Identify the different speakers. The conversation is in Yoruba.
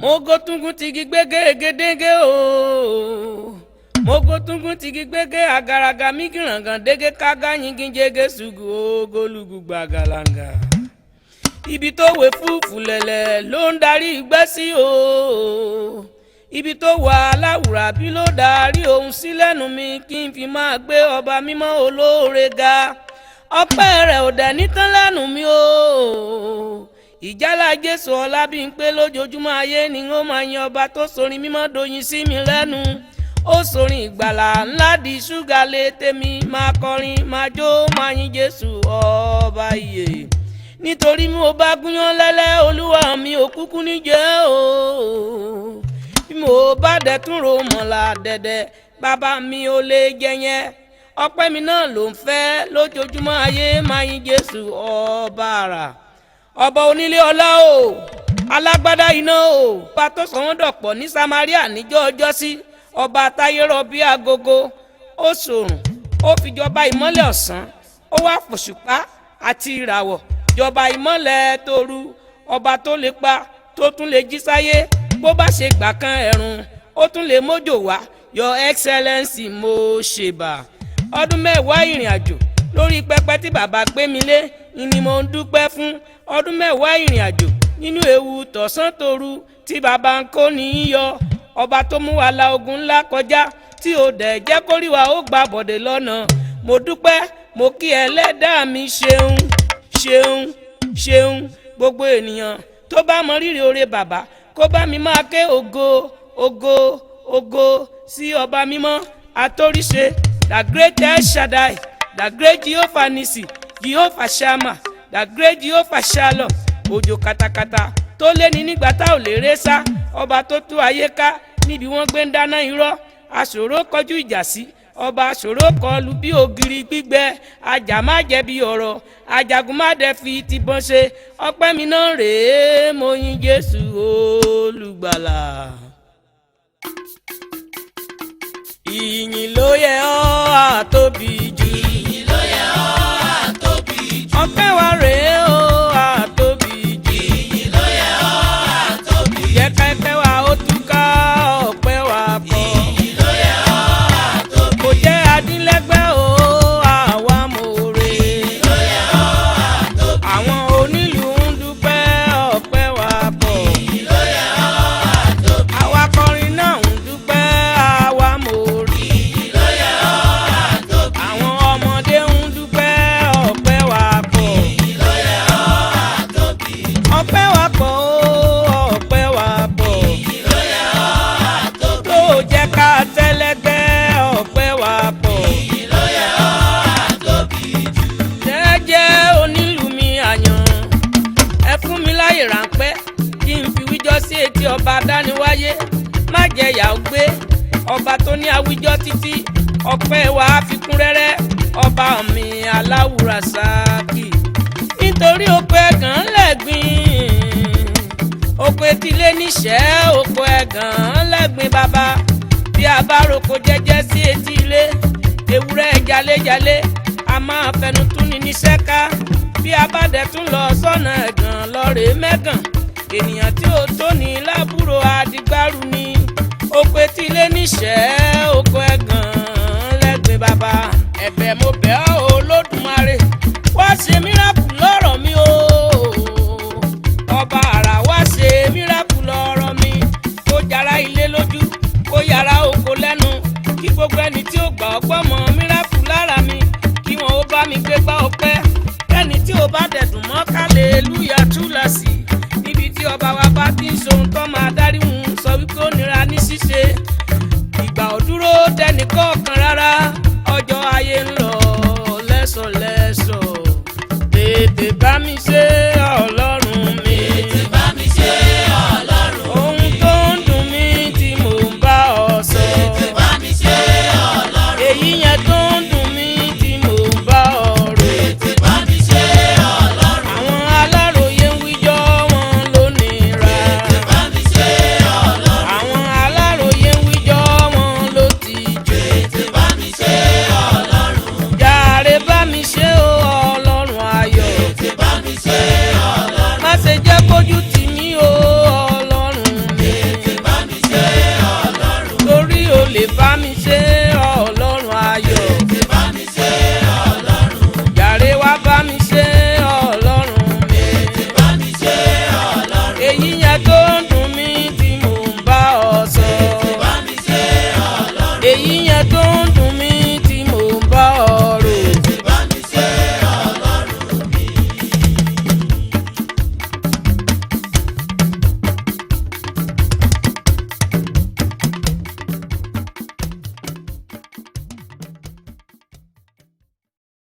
Speaker 1: Mogo tungun tigi gbege gedege o. Mogo tungun tigi gbege agaraga migirangan dege kaga yingin jege sugu o golugu gbagalanga. Ibi tó wé fúfú lẹ̀lẹ̀ ló ń darí ìgbẹ́ sí o. Ibi tó wà láwùrà bí ló darí ohun sí lẹ́nu mi kí n fi máa gbé ọba mímọ́ olóore ga. Ọpẹ́ rẹ̀ ò dẹ̀ ní tán lẹ́nu mi o. Ijala Jesu ọlá Bimpe lójoojúmọ́ ayé ni ó máa yan ọba tó sorin mímọ́ doyin sí mi lẹ́nu. Ó sorin ìgbàlà ńlá di ṣúgà lé tèmi máa kọrin máa jó máa yin Jésù ọba ìyè. Nítorí mo bá gúnyán lẹ́lẹ́ olúwa mi ò kúkú ní jẹ́ o. Bí mo bá dẹ̀ tún ro mọ̀lá dẹ̀dẹ̀ bàbá mi ò lè jẹ yẹn. Ọpẹ́ mi náà ló ń fẹ́ lójoojúmọ́ ayé máa yin Jésù ọba àrà. Ọba onílé ọlá o, alágbádá iná o, ọba tó sọ wọ́n dọ̀pọ̀ ní Samaria níjọ́ ọjọ́sí, ọba táyé rọ̀ bí agogo, ó ṣòrùn, ó fi jọba ìmọ́lẹ̀ ọ̀sán, ó wá fòṣùpá àti ìràwọ̀ jọba ìmọ́lẹ̀ tòru, ọba tó lè pa tó tún lè jí sáyé, bó bá ṣe gbà kan ẹ̀rùn ó tún lè mójò wá. Your Excellency mo ṣèbà. Ọdún mẹ́wàá ìrìn àjò lórí pẹpẹ tí bàbá gbé mi lé ni mo ń dúpẹ́ fún. Ọdún mẹ́wàá ìrìn àjò nínú ewu tọ̀sán tòru tí bàbá ń kó ní í yọ. Ọba tó mú wa la ogun ńlá kọjá tí ó dẹ̀ jẹ́ kórí wa ó gba bọ̀dẹ̀ lọ́nà. Mo dúpẹ́ mo kí ẹlẹ́dàá mi ṣeun ṣeun ṣeun. Gbogbo ènìyàn tó bá mọ rírì oore bàbá kó bá mi máa ké ògo ògo ògo sí ọba mímọ́ atóríṣe, the great El Shaddai, the great Jehovah Nisi, Jehovah Shammah, the great Jehovah Shalom. Òjò katakata tó lé ní nígbà tá ò lè ré sá, ọba tó tú ayé ká níbi wọ́n gbé ń dáná irọ́. Aṣòro kọjú ìjà sí, ọba aṣòro kọlù bí ògiri gbígbẹ. Ajá má jẹ̀bi ọ̀rọ̀, ajagun má dẹ̀ fi tìbọn ṣe. Ọpẹ́ mi náà rèé, mo yin Jésù olùgbàlà. Ìyìn lóye ọ́ àtóbi jù.
Speaker 2: Ìyìn lóye ọ́ àtóbi jù.
Speaker 1: Ọpẹ́ wa rèé o àtóbi jù.
Speaker 2: Ìyìn lóye ọ́ àtóbi jù.
Speaker 1: Jẹ́ kẹ́kẹ́ wa ó túká ọpẹ́ wa pọ̀.
Speaker 2: Ìyìn lóye ọ́ àtóbi jù.
Speaker 1: Kò jẹ́ adínlẹ́gbẹ́ o àwa mòore.
Speaker 2: Ìyìn lóye ọ́ àtóbi jù.
Speaker 1: Àwọn onílù ń dúpẹ́ ọpẹ́ wa pọ̀.
Speaker 2: Ìyìn lóye ọ́ àtóbi jù.
Speaker 1: Àwa kọrin náà ń dúpẹ́ àwa mòore.
Speaker 2: Ìyìn lóye ọ́ àtóbi jù.
Speaker 1: Àwọn ọmọdé ń dúpẹ́ ọpẹ́ wa pọ̀.
Speaker 2: Ìyìn lóye ọ́ àtóbi jù.
Speaker 1: Ọpẹ́ wa pọ̀ o ọpẹ́ wa pọ̀.
Speaker 2: Ìyìn lóye ọ́ àtóbi jù.
Speaker 1: Tó jẹ́ ká tẹ́lẹ́gbẹ́ ọpẹ́ wa pọ̀.
Speaker 2: Ìyìn lóye ọ́ àtóbi jù.
Speaker 1: Jẹ́jẹ́ onílù mi àyàn, ẹ fún mi láyè ráńpẹ́ kí n fi wíjọ́ sí etí ọba dániwáyé. Má jẹ́ ìyà ó gbé ọba tó ní àwíjọ́ títí, ọpẹ́ wa á fi kún rẹ́rẹ́. Ọba mi aláwùrà sáàkì, nítorí oko ẹ̀gàn lẹ́gbìn, oko etílé níṣẹ́, oko ẹ̀gàn lẹ́gbìn bàbá. Bí a bá roko jẹ́jẹ́ sí etí ilé, ewúrẹ́ jalejale a máa fẹnu tún ní níṣẹ́ ká. Bí a bá dẹ̀ tún lọ sọ́nà ẹ̀gàn lọ́rẹ̀ẹ́ mẹ́gàn, ènìyàn tí ó tó ní lábúrò adigbárù ni. Oko etílé níṣẹ́, oko ẹ̀gàn lẹ́gbìn bàbá. Ẹ̀bẹ̀ mo bẹ̀ ọ́ Olódùmarè, wá ṣe míràkù lọ́rọ̀ mi o. Ọba àrà wá ṣe míràkù lọ́rọ̀ mi. Kó yàrá ilé lójú, kó yàrá oko lẹ́nu. Kí gbogbo ẹni tí ó gbà ọgbọ́n mọ míràkù lára mi, kí wọn ó bá mi gbé gbá ọpẹ́. Kẹ́ni tí ó bá dẹ̀dùn mọ́ kálẹ̀lúyà túlàsì. Níbi tí ọba wa bá ti ń ṣohun tó máa dárí hun sọ wípé ó nira ní ṣíṣe. Ìgbà ò dúró dẹnì kọ̀ọ̀kan rárá, ọjọ́ ayé ń lọ lẹ́sọ̀lẹ́sọ̀. Tètè bá mi ṣe Ọlọ́run mi.
Speaker 2: Tètè bá mi ṣe Ọlọ́run mi.
Speaker 1: Ohun tó ń dùn mí tí mò ń bá ọ sọ.
Speaker 2: Tètè bá mi ṣe Ọlọ́run mi.
Speaker 1: Èyí yẹn tó ń dùn mí tí mò ń bá ọ rò.
Speaker 2: Tètè bá mi ṣe Ọlọ́run mi.
Speaker 1: Àwọn aláròyé ń wíjọ́ wọn ló nira.
Speaker 2: Tètè bá mi ṣe Ọlọ́run mi.
Speaker 1: Àwọn aláròyé ń wíjọ́ wọn ló ti jù.
Speaker 2: Tètè bá mi ṣe Ọlọ́run mi.
Speaker 1: Jàre bá mi ṣe o Ọlọ́run ayọ̀.
Speaker 2: Tètè bá mi ṣe
Speaker 1: èyí yẹn tó ń dùn.